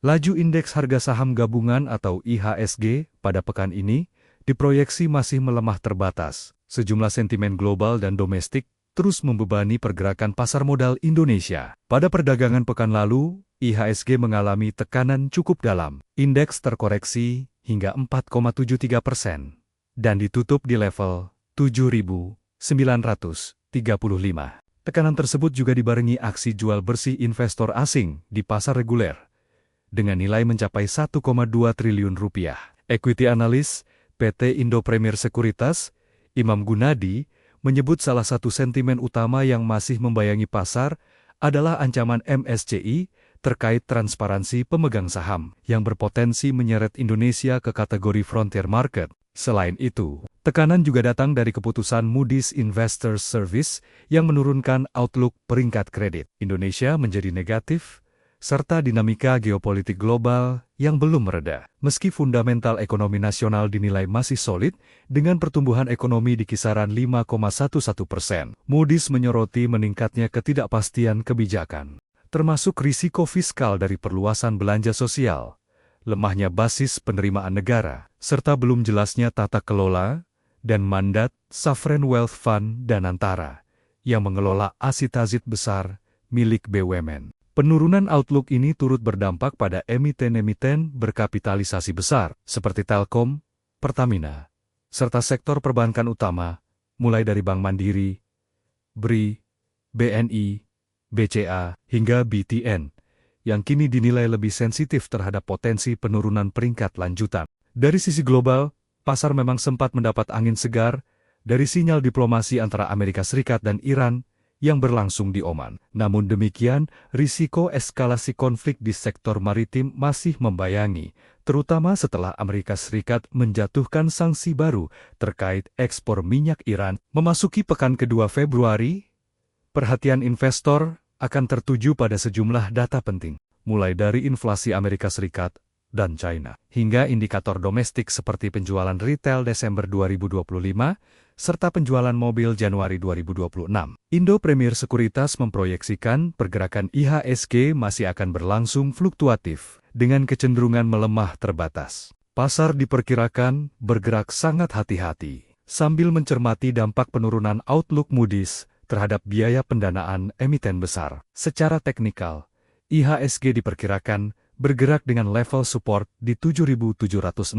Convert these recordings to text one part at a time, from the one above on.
Laju indeks harga saham gabungan atau IHSG pada pekan ini diproyeksi masih melemah terbatas. Sejumlah sentimen global dan domestik terus membebani pergerakan pasar modal Indonesia. Pada perdagangan pekan lalu, IHSG mengalami tekanan cukup dalam. Indeks terkoreksi hingga 4,73% dan ditutup di level 7.935. Tekanan tersebut juga dibarengi aksi jual bersih investor asing di pasar reguler dengan nilai mencapai 1,2 triliun rupiah. Equity analis PT Indo Premier Sekuritas, Imam Gunadi, menyebut salah satu sentimen utama yang masih membayangi pasar adalah ancaman MSCI terkait transparansi pemegang saham yang berpotensi menyeret Indonesia ke kategori frontier market. Selain itu, tekanan juga datang dari keputusan Moody's Investors Service yang menurunkan outlook peringkat kredit Indonesia menjadi negatif, serta dinamika geopolitik global yang belum mereda. Meski fundamental ekonomi nasional dinilai masih solid, dengan pertumbuhan ekonomi di kisaran 5,11%, Moody's menyoroti meningkatnya ketidakpastian kebijakan, termasuk risiko fiskal dari perluasan belanja sosial, lemahnya basis penerimaan negara, serta belum jelasnya tata kelola dan mandat Sovereign Wealth Fund Danantara yang mengelola aset-aset besar milik BUMN. Penurunan outlook ini turut berdampak pada emiten-emiten berkapitalisasi besar seperti Telkom, Pertamina, serta sektor perbankan utama, mulai dari Bank Mandiri, BRI, BNI, BCA, hingga BTN, yang kini dinilai lebih sensitif terhadap potensi penurunan peringkat lanjutan. Dari sisi global, pasar memang sempat mendapat angin segar dari sinyal diplomasi antara Amerika Serikat dan Iran yang berlangsung di Oman. Namun demikian, risiko eskalasi konflik di sektor maritim masih membayangi, terutama setelah Amerika Serikat menjatuhkan sanksi baru terkait ekspor minyak Iran. Memasuki pekan kedua Februari, perhatian investor akan tertuju pada sejumlah data penting, mulai dari inflasi Amerika Serikat dan China, hingga indikator domestik seperti penjualan retail Desember 2025, serta penjualan mobil Januari 2026. Indo Premier Sekuritas memproyeksikan pergerakan IHSG masih akan berlangsung fluktuatif, dengan kecenderungan melemah terbatas. Pasar diperkirakan bergerak sangat hati-hati, sambil mencermati dampak penurunan outlook Moody's terhadap biaya pendanaan emiten besar. Secara teknikal, IHSG diperkirakan bergerak dengan level support di 7.716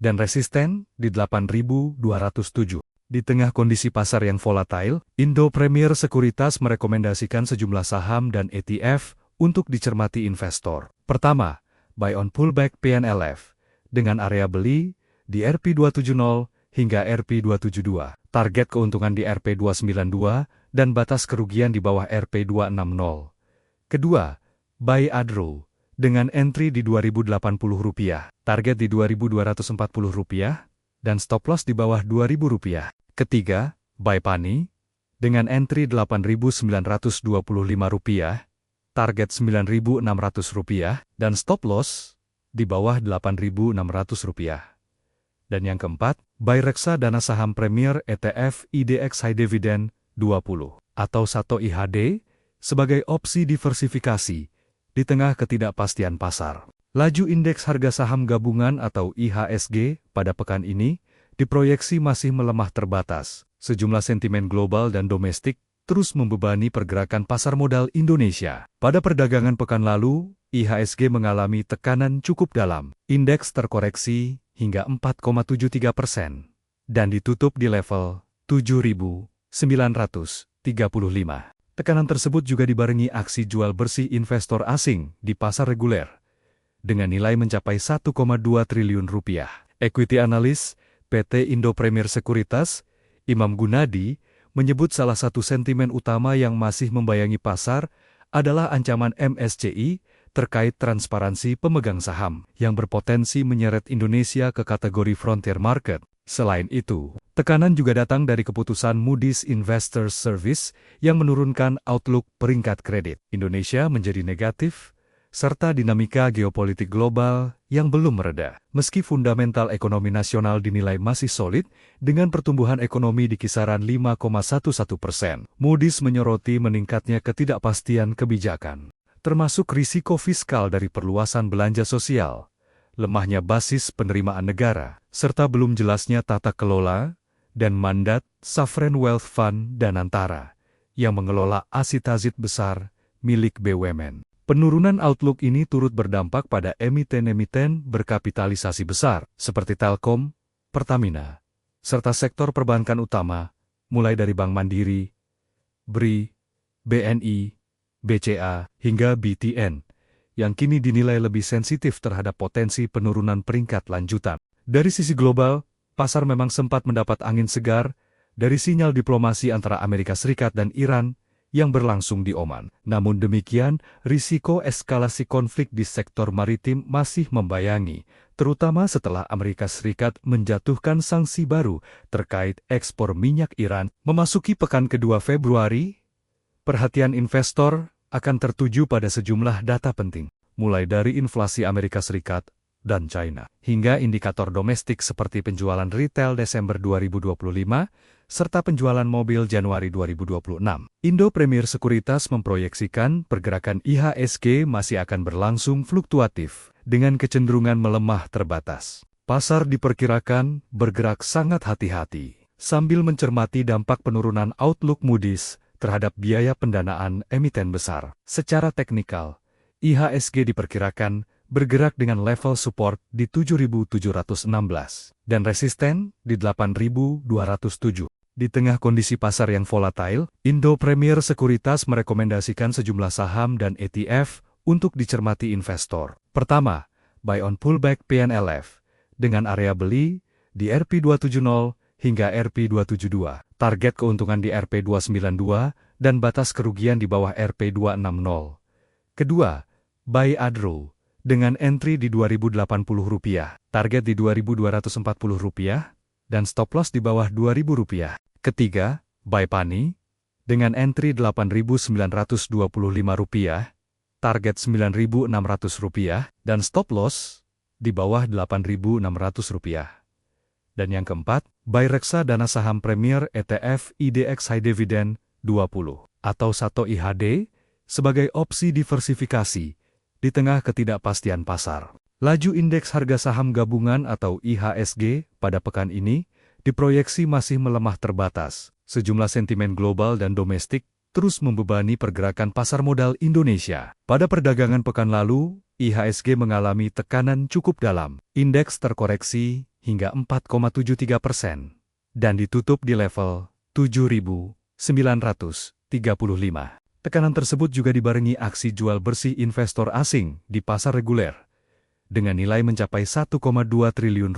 dan resisten di 8.207. Di tengah kondisi pasar yang volatile, Indo Premier Sekuritas merekomendasikan sejumlah saham dan ETF untuk dicermati investor. Pertama, buy on pullback PNLF dengan area beli di RP270 hingga RP272. Target keuntungan di RP292 dan batas kerugian di bawah RP260. Kedua, buy Adro dengan entry di Rp2.080, target di Rp2.240 dan stop loss di bawah Rp2.000. Ketiga, buy Pani dengan entry Rp8.925, target Rp9.600 dan stop loss di bawah Rp8.600. Dan yang keempat, buy reksadana saham Premier ETF IDX High Dividend 20 atau SATO IHD sebagai opsi diversifikasi di tengah ketidakpastian pasar. Laju indeks harga saham gabungan atau IHSG pada pekan ini diproyeksi masih melemah terbatas. Sejumlah sentimen global dan domestik terus membebani pergerakan pasar modal Indonesia. Pada perdagangan pekan lalu, IHSG mengalami tekanan cukup dalam. Indeks terkoreksi hingga 4,73% dan ditutup di level 7.935. Tekanan tersebut juga dibarengi aksi jual bersih investor asing di pasar reguler dengan nilai mencapai 1,2 triliun rupiah. Equity analis PT Indo Premier Sekuritas, Imam Gunadi, menyebut salah satu sentimen utama yang masih membayangi pasar adalah ancaman MSCI terkait transparansi pemegang saham yang berpotensi menyeret Indonesia ke kategori frontier market. Selain itu, tekanan juga datang dari keputusan Moody's Investors Service yang menurunkan outlook peringkat kredit Indonesia menjadi negatif, serta dinamika geopolitik global yang belum mereda. Meski fundamental ekonomi nasional dinilai masih solid, dengan pertumbuhan ekonomi di kisaran 5,11%, Moody's menyoroti meningkatnya ketidakpastian kebijakan, termasuk risiko fiskal dari perluasan belanja sosial, lemahnya basis penerimaan negara, serta belum jelasnya tata kelola dan mandat Sovereign Wealth Fund Danantara yang mengelola aset-aset besar milik BUMN. Penurunan outlook ini turut berdampak pada emiten-emiten berkapitalisasi besar seperti Telkom, Pertamina, serta sektor perbankan utama, mulai dari Bank Mandiri, BRI, BNI, BCA, hingga BTN, yang kini dinilai lebih sensitif terhadap potensi penurunan peringkat lanjutan. Dari sisi global, pasar memang sempat mendapat angin segar dari sinyal diplomasi antara Amerika Serikat dan Iran yang berlangsung di Oman. Namun demikian, risiko eskalasi konflik di sektor maritim masih membayangi, terutama setelah Amerika Serikat menjatuhkan sanksi baru terkait ekspor minyak Iran. Memasuki pekan kedua Februari, perhatian investor akan tertuju pada sejumlah data penting, mulai dari inflasi Amerika Serikat dan China, hingga indikator domestik seperti penjualan retail Desember 2025, serta penjualan mobil Januari 2026. Indo Premier Sekuritas memproyeksikan pergerakan IHSG masih akan berlangsung fluktuatif, dengan kecenderungan melemah terbatas. Pasar diperkirakan bergerak sangat hati-hati, sambil mencermati dampak penurunan outlook Moody's terhadap biaya pendanaan emiten besar. Secara teknikal, IHSG diperkirakan bergerak dengan level support di 7.716 dan resisten di 8.207. Di tengah kondisi pasar yang volatile, Indo Premier Sekuritas merekomendasikan sejumlah saham dan ETF untuk dicermati investor. Pertama, buy on pullback PNLF dengan area beli di RP270 hingga RP272, target keuntungan di RP292 dan batas kerugian di bawah RP260. Kedua, buy Adro dengan entry di Rp2.080, target di Rp2.240 dan stop loss di bawah Rp2.000. Ketiga, buy Pani dengan entry Rp8.925, target Rp9.600 dan stop loss di bawah Rp8.600. Dan yang keempat, buy reksadana saham Premier ETF IDX High Dividend 20 atau SATO IHD sebagai opsi diversifikasi di tengah ketidakpastian pasar. Laju indeks harga saham gabungan atau IHSG pada pekan ini diproyeksi masih melemah terbatas. Sejumlah sentimen global dan domestik terus membebani pergerakan pasar modal Indonesia. Pada perdagangan pekan lalu, IHSG mengalami tekanan cukup dalam. Indeks terkoreksi hingga 4,73% dan ditutup di level 7.935. Tekanan tersebut juga dibarengi aksi jual bersih investor asing di pasar reguler dengan nilai mencapai Rp1,2 triliun.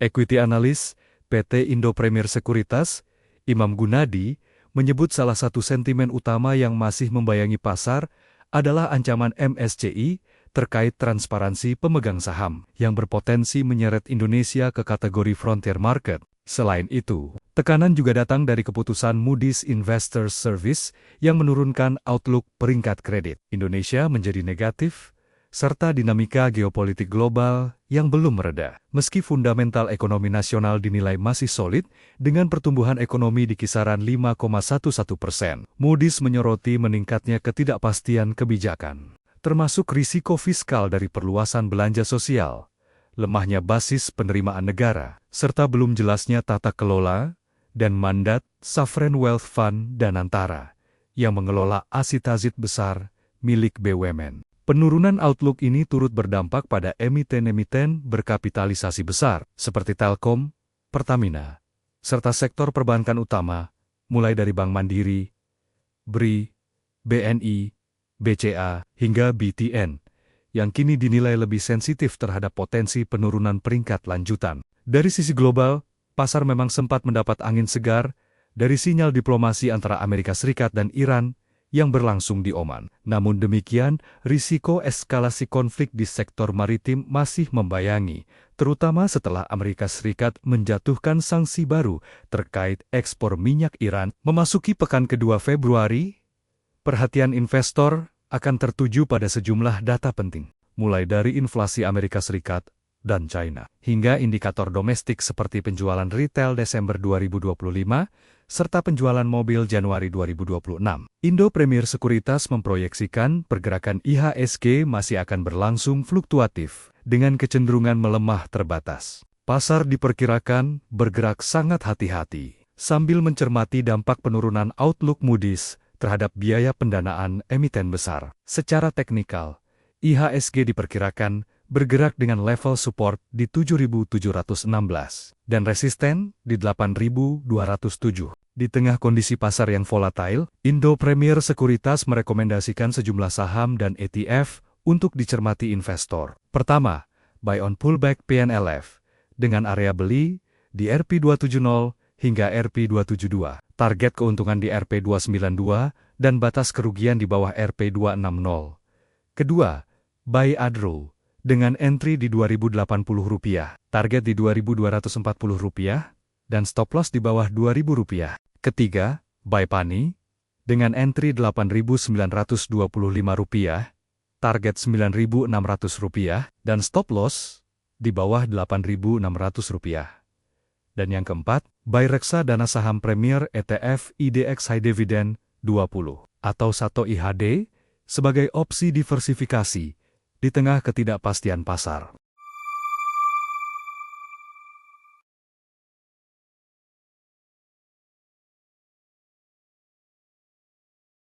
Equity analis PT Indo Premier Sekuritas, Imam Gunadi, menyebut salah satu sentimen utama yang masih membayangi pasar adalah ancaman MSCI terkait transparansi pemegang saham yang berpotensi menyeret Indonesia ke kategori frontier market. Selain itu, tekanan juga datang dari keputusan Moody's Investors Service yang menurunkan outlook peringkat kredit Indonesia menjadi negatif, serta dinamika geopolitik global yang belum mereda. Meski fundamental ekonomi nasional dinilai masih solid dengan pertumbuhan ekonomi di kisaran 5,11%, Moody's menyoroti meningkatnya ketidakpastian kebijakan, termasuk risiko fiskal dari perluasan belanja sosial, lemahnya basis penerimaan negara, serta belum jelasnya tata kelola dan mandat Sovereign Wealth Fund Danantara yang mengelola aset-aset besar milik BUMN. Penurunan outlook ini turut berdampak pada emiten-emiten berkapitalisasi besar seperti Telkom, Pertamina, serta sektor perbankan utama, mulai dari Bank Mandiri, BRI, BNI, BCA, hingga BTN, yang kini dinilai lebih sensitif terhadap potensi penurunan peringkat lanjutan. Dari sisi global, pasar memang sempat mendapat angin segar dari sinyal diplomasi antara Amerika Serikat dan Iran yang berlangsung di Oman. Namun demikian, risiko eskalasi konflik di sektor maritim masih membayangi, terutama setelah Amerika Serikat menjatuhkan sanksi baru terkait ekspor minyak Iran. Memasuki pekan kedua Februari, perhatian investor akan tertuju pada sejumlah data penting, mulai dari inflasi Amerika Serikat dan China, hingga indikator domestik seperti penjualan retail Desember 2025, serta penjualan mobil Januari 2026. Indo Premier Sekuritas memproyeksikan pergerakan IHSG masih akan berlangsung fluktuatif, dengan kecenderungan melemah terbatas. Pasar diperkirakan bergerak sangat hati-hati, sambil mencermati dampak penurunan outlook Moody's terhadap biaya pendanaan emiten besar. Secara teknikal, IHSG diperkirakan bergerak dengan level support di 7.716 dan resisten di 8.207. Di tengah kondisi pasar yang volatile, Indo Premier Sekuritas merekomendasikan sejumlah saham dan ETF untuk dicermati investor. Pertama, buy on pullback PNLF dengan area beli di RP270 hingga RP272. Target keuntungan di RP292 dan batas kerugian di bawah RP260. Kedua, buy Adro dengan entry di Rp2.080, target di Rp2.240 dan stop loss di bawah Rp2.000. Ketiga, buy Pani dengan entry Rp8.925, target Rp9.600 dan stop loss di bawah Rp8.600. Dan yang keempat, buy reksadana saham Premier ETF IDX High Dividend 20 atau SATO IHD sebagai opsi diversifikasi di tengah ketidakpastian pasar.